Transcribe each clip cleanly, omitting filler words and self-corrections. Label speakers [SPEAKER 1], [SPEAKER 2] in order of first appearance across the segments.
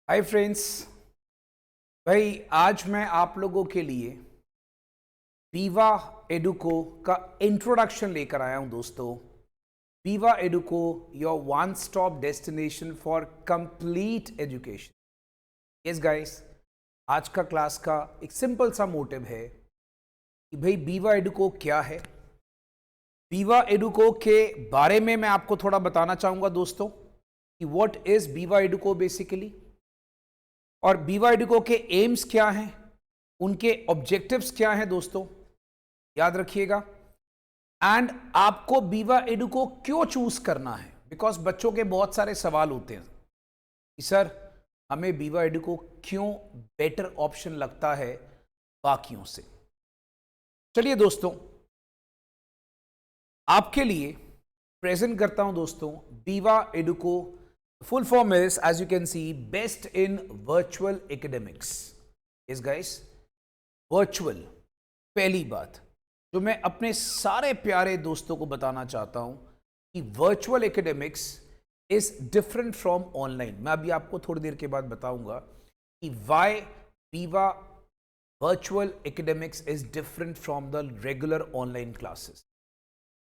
[SPEAKER 1] Hi friends. भाई आज मैं आप लोगों के लिए वीवा एडुको का इंट्रोडक्शन लेकर आया हूं दोस्तों। Viva Educo, your one stop destination for complete education. Yes guys, आज का क्लास का एक सिंपल सा मोटिव है कि भाई वीवा एडुको क्या है। वीवा एडुको के बारे में मैं आपको थोड़ा बताना चाहूंगा दोस्तों कि व्हाट इज वीवा एडुको बेसिकली, और बीवा एडुको के एम्स क्या हैं, उनके ऑब्जेक्टिव्स क्या हैं दोस्तों, याद रखिएगा। एंड आपको बीवा एडुको क्यों चूज करना है, बिकॉज बच्चों के बहुत सारे सवाल होते हैं कि सर हमें बीवा एडुको क्यों बेटर ऑप्शन लगता है बाकियों से। चलिए दोस्तों, आपके लिए प्रेजेंट करता हूं दोस्तों Biva Educo. Full form is, as you can see, best in virtual academics. इस गाइस, वर्चुअल, पहली बात जो मैं अपने सारे प्यारे दोस्तों को बताना चाहता हूं कि virtual academics is different from online. मैं अभी आपको थोड़ी देर के बाद बताऊंगा कि why Viva virtual academics is different from the regular online classes.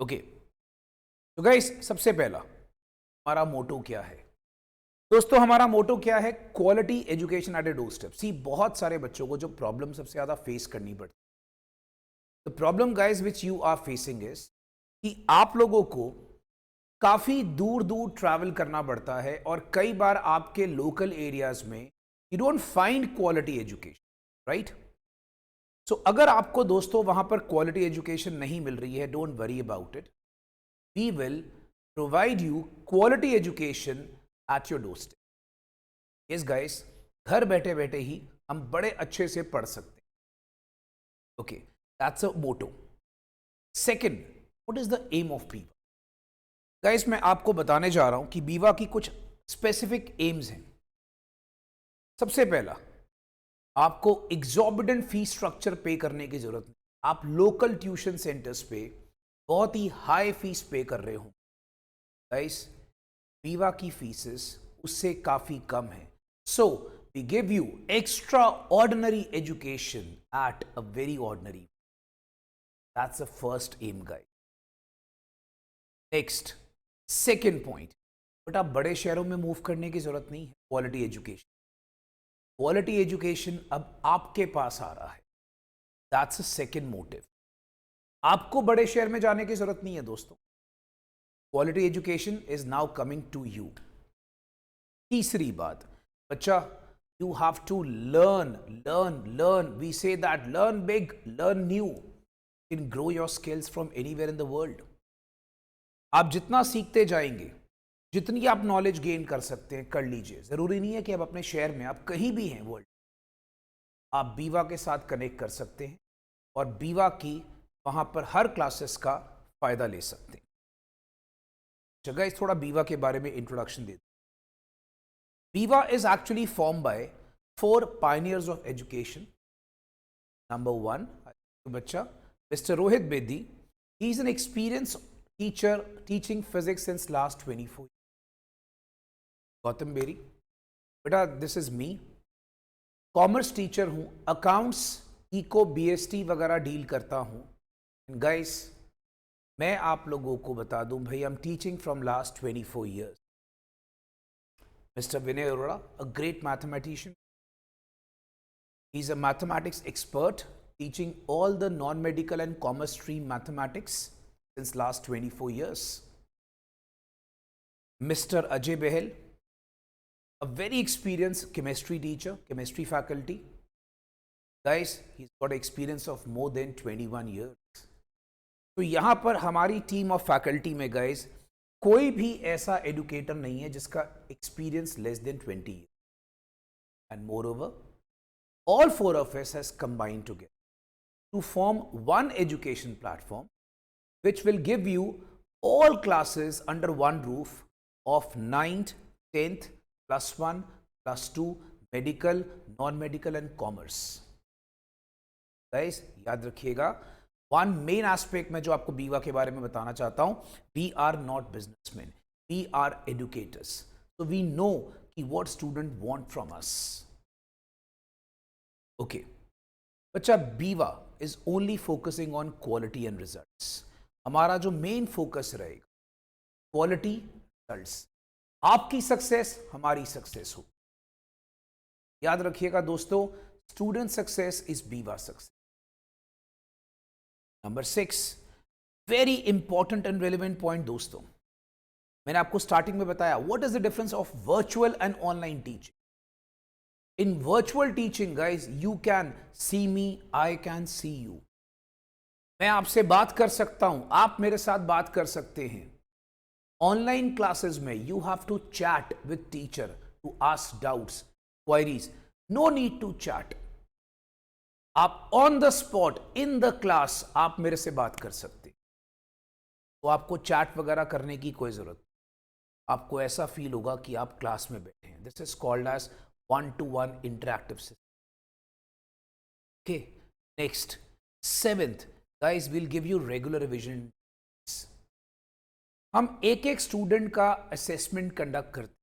[SPEAKER 1] Okay, तो गाइस सबसे पहला हमारा मोटो क्या है दोस्तों? हमारा मोटो क्या है? Quality education at a doorstep. See, बहुत सारे बच्चों को जो प्रॉब्लम सबसे ज्यादा फेस करनी पड़ती है, the problem guys which you are facing is कि आप लोगों को काफी दूर दूर ट्रैवल करना पड़ता है और कई बार आपके लोकल एरियाज में you don't find quality education, right? So अगर आपको दोस्तों वहां पर क्वालिटी एजुकेशन नहीं मिल रही है, don't worry about it. We will provide you quality education at your doorstep. Yes guys, घर बैठे बैठे ही हम बड़े अच्छे से पढ़ सकते हैं। Okay, that's a motto. Second, what is the aim of Biva? Guys मैं आपको बताने जा रहा हूं कि बीवा की कुछ स्पेसिफिक एम्स हैं। सबसे पहला, आपको एग्जॉर्बिडेंट फी स्ट्रक्चर पे करने की जरूरत नहीं। आप लोकल ट्यूशन सेंटर्स पे बहुत ही हाई फीस पे कर रहे हो। गाइस, वीवा की फीसेस उससे काफी कम है। So we give you extraordinary education at a very ordinary. That's the first aim guide. Next, second point, but आप बड़े शहरों में मूव करने की जरूरत नहीं है। क्वालिटी एजुकेशन, क्वालिटी एजुकेशन अब आपके पास आ रहा है। That's a second motive. आपको बड़े शहर में जाने की जरूरत नहीं है दोस्तों। Quality education is now coming to you. तीसरी बात, बच्चा, you have to learn learn learn. We say that learn big, learn new, can grow your skills from anywhere in the world. आप जितना सीखते जाएंगे, जितनी आप नॉलेज गेन कर सकते हैं कर लीजिए। जरूरी नहीं है कि आप अपने शहर में, आप कहीं भी हैं वर्ल्ड, आप बीवा के साथ कनेक्ट कर सकते हैं और बीवा की वहां पर हर क्लासेस का फायदा ले सकते हैं। जगह इस थोड़ा बीवा के बारे में इंट्रोडक्शन दे। Biva is actually formed by 4 pioneers of education. Number 1, बच्चा, Mr. Rohit Bedi. He is an experienced teacher teaching physics since last 24 years. Gautam Beri, बेटा, this is me. Commerce teacher हूँ, अकाउंट्स, इको, बीएसटी वगैरह deal करता हूँ। Guys, मैं आप लोगों को बता दूं भाई, I am teaching from last 24 years. Mr. Vinay Arora, a great mathematician. He's a mathematics expert, teaching all the non-medical and commerce stream mathematics since last 24 years. Mr. Ajay Behel, a very experienced chemistry teacher, chemistry faculty. Guys, he's got experience of more than 21 years. तो यहाँ पर हमारी team of faculty में guys कोई भी ऐसा educator नहीं है जिसका experience less than 20 years. And moreover, all 4 of us has combined together to form one education platform which will give you all classes under one roof of 9th, 10th, +1, +2, medical, non-medical and commerce. Guys, याद रखिएगा, one main aspect में जो आपको बीवा के बारे में बताना चाहता हूं, we are not businessmen, we are educators. तो वी नो कि what student want from us. Okay. बच्चा बीवा is only focusing on quality and results. हमारा जो मेन फोकस रहेगा क्वालिटी रिजल्ट्स, आपकी सक्सेस हमारी सक्सेस हो. याद रखिएगा दोस्तों, student success is Biva success. Number 6, very important and relevant point दोस्तों, मैंने आपको स्टार्टिंग में बताया what is the difference of virtual and online teaching. In virtual teaching guys you can see me, I can see you. मैं आपसे बात कर सकता हूं, आप मेरे साथ बात कर सकते हैं. ऑनलाइन क्लासेस में you have to chat with teacher to ask doubts, queries. No need to chat. आप on the spot in the class आप मेरे से बात कर सकते हैं. तो आपको चैट वगैरह करने की कोई जरूरत नहीं. आपको ऐसा फील होगा कि आप क्लास में बैठे हैं. This is called as 1-to-1 interactive system. Okay, next 7th guys will give you regular revision. हम एक एक स्टूडेंट का असेसमेंट कंडक्ट करते हैं.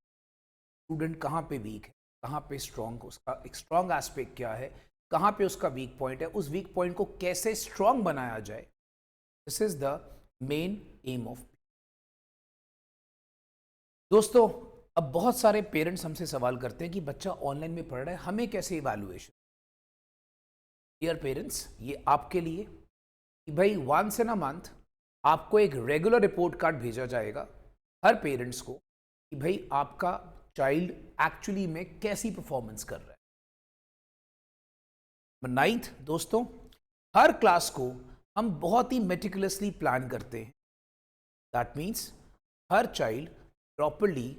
[SPEAKER 1] स्टूडेंट कहाँ पे वीक है, कहाँ पे स्ट्रॉन्ग, उसका एक स्ट्रॉन्ग एस्पेक्ट क्या है, कहाँ पे उसका वीक पॉइंट है, उस वीक पॉइंट को कैसे स्ट्रॉन्ग बनाया जाए. This is the main M of. दोस्तों, अब बहुत सारे पेरेंट्स हमसे सवाल करते हैं कि बच्चा ऑनलाइन में पढ़ रहा है, हमें कैसे इवैल्यूएशन. डियर पेरेंट्स, ये आपके लिए कि भाई वंस इन अ मंथ आपको एक रेगुलर रिपोर्ट कार्ड भेजा जाएगा हर पेरेंट्स को कि भाई आपका चाइल्ड एक्चुअली में कैसी परफॉर्मेंस कर रहा है. 9th दोस्तों, हर क्लास को हम बहुत ही मेटिकुलसली प्लान करते हैं. That means her child properly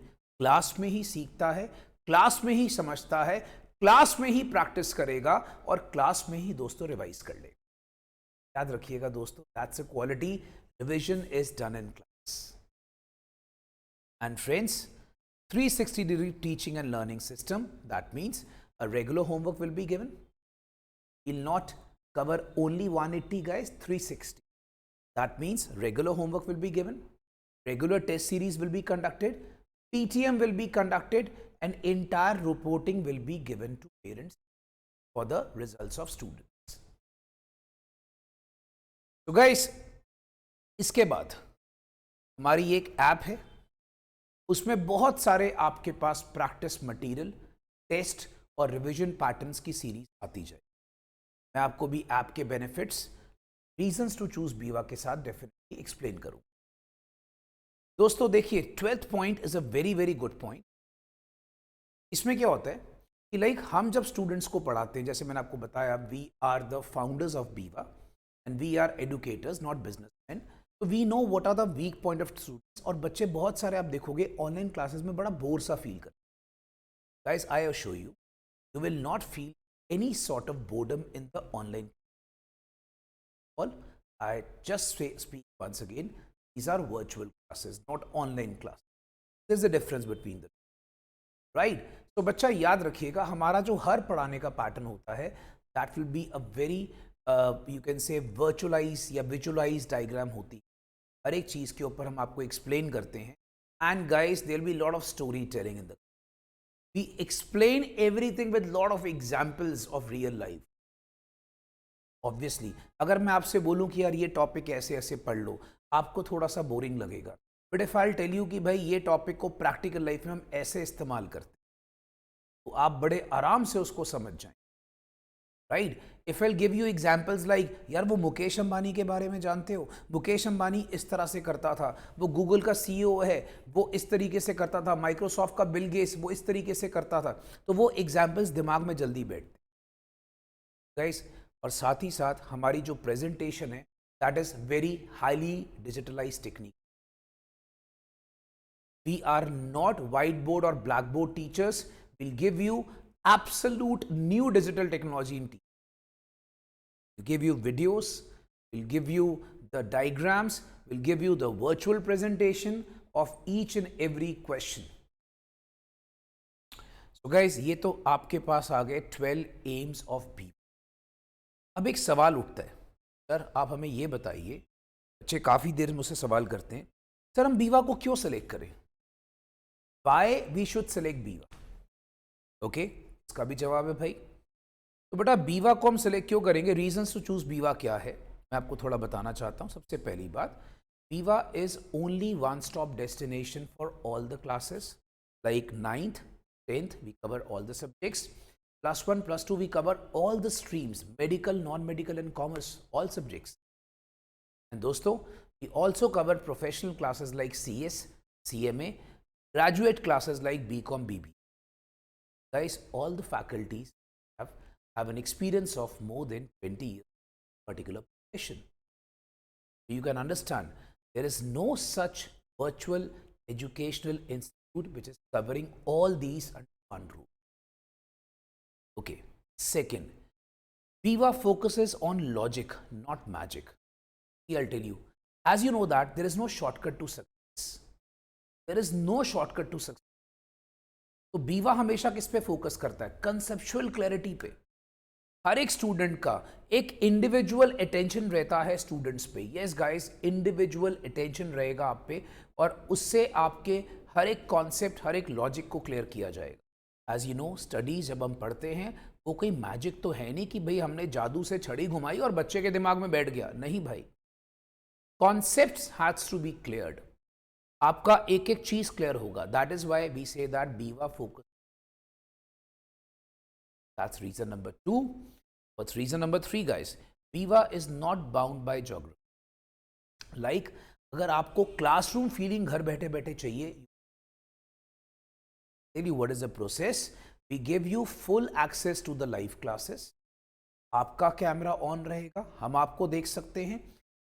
[SPEAKER 1] class में ही सीखता है, क्लास में ही समझता है, क्लास में ही प्रैक्टिस करेगा और क्लास में ही दोस्तों रिवाइज कर लेगा. याद रखिएगा दोस्तों, that's a quality. Revision is done in class. And friends, 360-degree teaching and learning system. That means a regular homework will be given. Will not cover only 180 guys, 360. That means regular homework will be given, regular test series will be conducted, PTM will be conducted, and entire reporting will be given to parents for the results of students. तो guys, इसके बाद हमारी एक app है, उसमें बहुत सारे आपके पास प्रैक्टिस मटेरियल, टेस्ट और रिवीजन पैटर्न्स की सीरीज आती जाए. मैं आपको भी ऐप के बेनिफिट्स, रीजंस टू चूज बीवा के साथ डेफिनेटली एक्सप्लेन करूंगा. दोस्तों देखिए, 12th point is a very very good point. इसमें क्या होता है कि लाइक हम जब स्टूडेंट्स को पढ़ाते हैं, जैसे मैंने आपको बताया, we are the founders of Biva and we are educators, not businessman. तो we know what are the weak point of students. और बच्चे बहुत सारे आप देखोगे ऑनलाइन क्लासेस में बड़ा बोर सा फील करते हैं. Guys, I assure you, you will not feel any sort of boredom in the online. All I just speak once again, these are virtual classes, not online classes. There's a difference between them, right? So बच्चा याद रखिएगा, हमारा जो हर पढ़ाने का pattern होता है, that will be a very you can say virtualized या visualized diagram होती है. हर एक चीज़ के ऊपर हम आपको एक्सप्लेन करते हैं. And guys, there will be a lot of storytelling in the. We explain everything with lot of examples of real life. Obviously, अगर मैं आपसे बोलूं कि यार ये टॉपिक ऐसे ऐसे पढ़ लो, आपको थोड़ा सा बोरिंग लगेगा. But if I tell you कि भाई ये टॉपिक को प्रैक्टिकल लाइफ में हम ऐसे इस्तेमाल करते हैं, तो आप बड़े आराम से उसको समझ जाएं. Right? If I give you examples like, यार वो मुकेश अंबानी के बारे में जानते हो, मुकेश अंबानी इस तरह से करता था, वो गूगल का सीईओ है, वो इस तरीके से करता था, माइक्रोसॉफ्ट का बिल गेट्स वो इस तरीके से करता था. तो वो एग्जांपल्स दिमाग में जल्दी बैठते गाइस. और साथ ही साथ हमारी जो प्रेजेंटेशन है, that is very highly digitalised technique. We are not whiteboard और blackboard teachers. Will give you absolute new digital technology in teaching. We'll give you videos, we'll give you the diagrams, we'll give you the virtual presentation of each and every question. So guys, ये तो आपके पास आ गए 12 aims of BEAVA. अब एक सवाल उठता है, sir आप हमें ये बताइए, बच्चे काफ़ी देर मुझसे सवाल करते हैं, सर हम BEAVA को क्यों सेलेक्ट करें? Why we should select BEAVA? Okay, इसका भी जवाब है भाई। तो बेटा बीवा को हम सेलेक्ट क्यों करेंगे, रीजंस टू चूज बीवा क्या है, मैं आपको थोड़ा बताना चाहता हूँ। सबसे पहली बात, Biva is only one stop destination for all the classes, like 9th 10th we cover all the subjects, +1 +2 we cover all the streams, medical, non-medical and commerce, all subjects. And दोस्तों we also cover professional classes like CS, CMA, graduate classes like BCom, BB. Guys, all the faculties have an experience of more than 20 years in a particular profession. You can understand there is no such virtual educational institute which is covering all these under one roof. Okay, second, Viva focuses on logic, not magic. I'll tell you, as you know that there is no shortcut to success. There is no shortcut to success. तो बीवा हमेशा किस पे focus करता है, conceptual clarity पे। हर एक student का एक इंडिविजुअल अटेंशन रहता है स्टूडेंट्स पे। यस गाइस, इंडिविजुअल अटेंशन रहेगा आप पे, और उससे आपके हर एक कॉन्सेप्ट, हर एक लॉजिक को क्लियर किया जाएगा। एज यू नो, स्टडीज जब हम पढ़ते हैं वो कोई मैजिक तो है नहीं कि भाई हमने जादू से छड़ी घुमाई और बच्चे के दिमाग में बैठ गया, नहीं भाई। Concepts has to be cleared, आपका एक एक चीज क्लियर होगा। That is why we say that Biva focus. That's reason number 2. What's reason number 3, guys? Viva is not bound by geography. Like, अगर आपको क्लासरूम फीलिंग घर बैठे बैठे चाहिए, tell you what is the process. We give you full access to the live classes. आपका camera on रहेगा, हम आपको देख सकते हैं,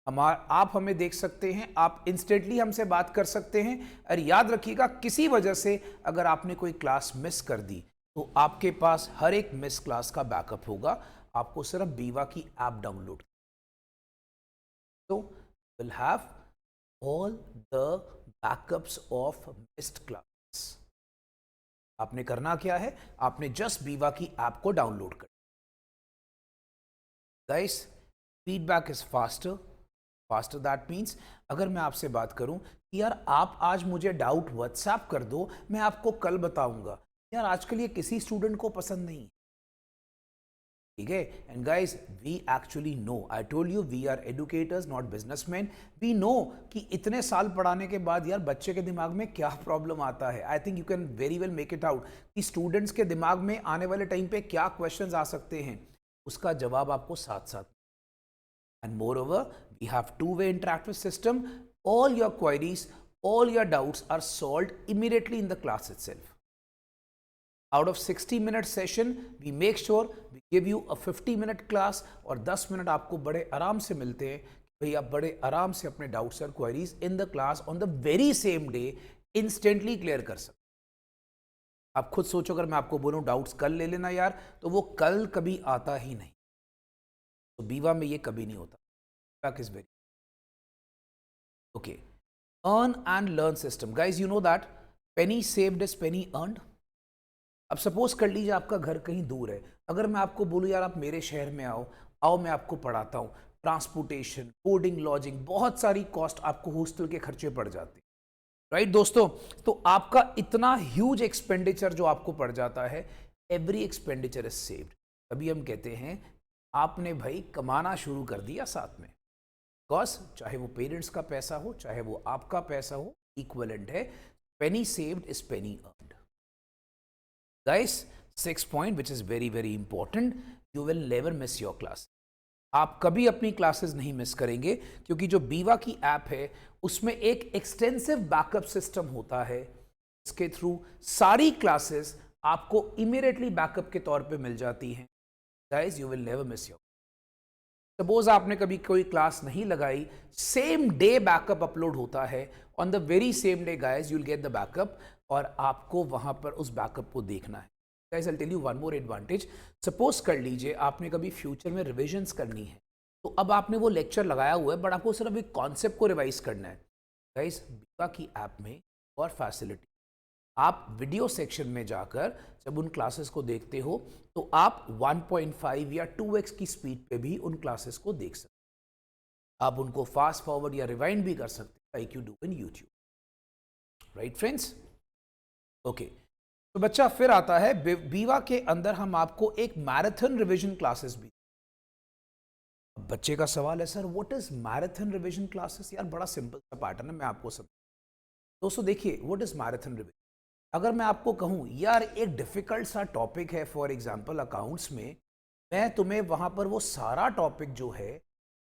[SPEAKER 1] आप हमें देख सकते हैं, आप इंस्टेंटली हमसे बात कर सकते हैं। और याद रखिएगा, किसी वजह से अगर आपने कोई क्लास मिस कर दी तो आपके पास हर एक मिस क्लास का बैकअप होगा। आपको सिर्फ बीवा की ऐप डाउनलोड, तो will have all the backups of missed class. आपने करना क्या है, आपने जस्ट बीवा की ऐप को डाउनलोड कर। Guys, feedback is faster that means, अगर मैं आपसे बात करूं कि यार आप आज मुझे डाउट व्हाट्सएप कर दो, मैं आपको कल बताऊंगा, यार आजकल ये किसी स्टूडेंट को पसंद नहीं, ठीक है। And guys, we actually know, I told you we are educators not businessmen. We know कि इतने साल पढ़ाने के बाद यार बच्चे के दिमाग में क्या प्रॉब्लम आता है। I think you can very well make it out कि स्टूडेंट्स के दिमाग में आने वाले टाइम पे क्या क्वेश्चंस आ सकते हैं, उसका जवाब आपको साथ साथ। And moreover, we have two way interactive system, all your queries, all your doubts are solved immediately in the class itself. Out of 60-minute session, we make sure we give you a 50-minute class, और 10 minute आपको बड़े आराम से मिलते हैं। भाई आप बड़े आराम से अपने डाउट्स और queries in the class on the very same day instantly clear कर सकते। आप खुद सोचो, अगर मैं आपको बोलूं डाउट्स कल ले लेना यार, तो वो कल कभी आता ही नहीं। तो बीवा में ये कभी नहीं होता। Is very okay. Earn and learn system, guys you know that Penney saved is penny earned. अब सपोज कर लीजिए आपका घर कहीं दूर है, अगर मैं आपको बोलूँ यार आप मेरे शहर में आओ मैं आपको पढ़ाता हूँ, ट्रांसपोर्टेशन, बोर्डिंग, लॉजिंग, बहुत सारी कॉस्ट आपको हॉस्टल के खर्चे पड़ जाते हैं, राइट दोस्तों। तो आपका इतना ह्यूज एक्सपेंडिचर जो आपको पड़ जाता है, एवरी एक्सपेंडिचर इज सेव्ड। तभी हम कहते हैं आपने भाई कमाना शुरू कर दिया साथ में, बिकॉज चाहे वो पेरेंट्स का पैसा हो, चाहे वो आपका पैसा हो, इक्विवेलेंट है। Penny saved is penny earned. Guys, 6th point which is very very important, you will never miss your class. आप कभी अपनी क्लासेस नहीं मिस करेंगे, क्योंकि जो बीवा की ऐप है उसमें एक एक्सटेंसिव बैकअप सिस्टम होता है। इसके थ्रू सारी क्लासेस आपको इमीडिएटली बैकअप के तौर पे मिल जाती हैं। Guys, you will never miss your. Suppose आपने कभी कोई क्लास नहीं लगाई, सेम डे बैकअप अपलोड होता है, on the very same day guys you will get the backup, और आपको वहां पर उस बैकअप को देखना है। Guys, I will tell you one more advantage. Suppose कर लीजिए आपने कभी फ्यूचर में रिविजन्स करनी है, तो अब आपने वो लेक्चर लगाया हुआ है, बट आपको सिर्फ एक कॉन्सेप्ट को रिवाइज करना है। गाइस, बीवा की ऐप में और फैसिलिटी, आप वीडियो सेक्शन में जाकर जब उन क्लासेस को देखते हो तो आप 1.5 या 2x की स्पीड पे भी उन क्लासेस को देख सकते हैं। आप उनको फास्ट फॉरवर्ड या रिवाइंड भी कर सकते हैं, like you do in YouTube, right friends. Okay, तो बच्चा फिर आता है बीवा के अंदर हम आपको एक मैराथन रिवीजन क्लासेस भी। अब बच्चे का सवाल है sir what is marathon revision classes? यार बड़ा सिंपल सा पैटर्न है, मैं आपको समझ। दोस्तों देखिए व्हाट इज मैराथन रिवीजन। अगर मैं आपको कहूं यार एक डिफिकल्ट सा टॉपिक है फॉर एग्जांपल अकाउंट्स में, मैं तुम्हें वहां पर वो सारा टॉपिक जो है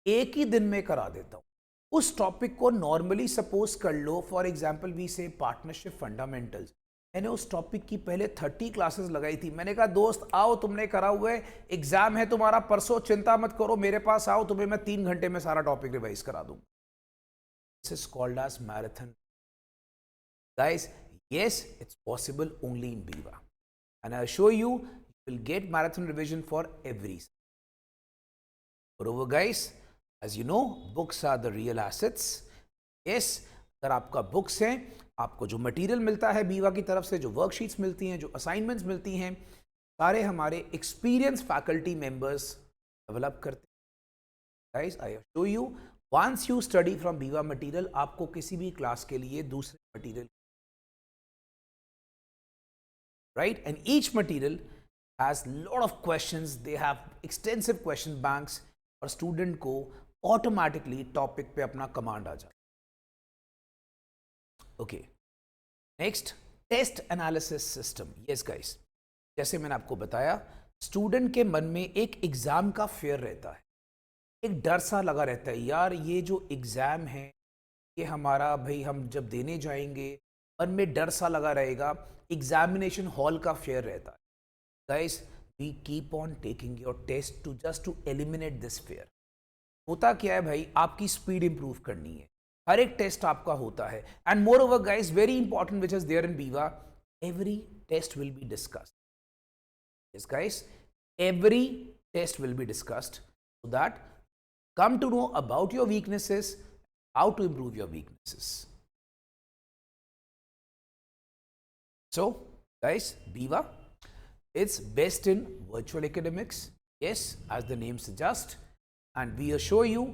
[SPEAKER 1] एक ही दिन में करा देता हूं। उस टॉपिक को नॉर्मली सपोज कर लो फॉर एग्जांपल वी से पार्टनरशिप फंडामेंटल्स, मैंने उस टॉपिक की पहले 30 क्लासेस लगाई थी। मैंने कहा दोस्त आओ तुमने करा हुआ है, एग्जाम है तुम्हारा परसों, चिंता मत करो, मेरे पास आओ, तुम्हें मैं 3 घंटे में सारा टॉपिक रिवाइज करा दूंगा। This is called as marathon. Guys, yes, it's possible only in BIVA. And I assure you, you will get marathon revision for every. Moreover, guys, as you know, books are the real assets. Yes, अगर आपका books हैं, आपको जो material मिलता है बीवा की तरफ से, जो वर्कशीट्स मिलती हैं, जो असाइनमेंट्स मिलती हैं, सारे हमारे एक्सपीरियंस फैकल्टी मेंबर्स डेवलप करते हैं। Guys, I assure you, once you study from Biva material, आपको किसी भी क्लास के लिए दूसरे material, right, and each material has lot of questions, they have extensive question banks, और स्टूडेंट को ऑटोमेटिकली टॉपिक पे अपना कमांड आ जाए। Okay, next test analysis system. Yes guys, जैसे मैंने आपको बताया स्टूडेंट के मन में एक एग्जाम का फेयर रहता है, एक डर सा लगा रहता है, यार ये जो एग्जाम है ये हमारा भाई हम जब देने जाएंगे, मन में डर सा लगा रहेगा, एग्जामिनेशन हॉल का फेयर रहता है। Guys, we keep on taking your test to just to eliminate this fear. होता क्या है भाई, आपकी स्पीड इंप्रूव करनी है, हर एक टेस्ट आपका होता है। And moreover guys, very important which is there in Biva, every test will be discussed. Yes guys, every test will be discussed so that come to know about your weaknesses, how to improve your weaknesses. So guys, BIVA, it's best in virtual academics, yes, as the name suggests, and we assure you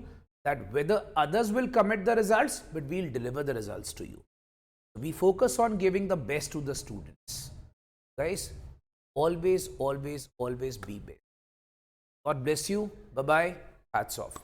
[SPEAKER 1] that whether others will commit the results, but we'll deliver the results to you. We focus on giving the best to the students. Guys, always, always, always be best. God bless you. Bye bye. Hats off.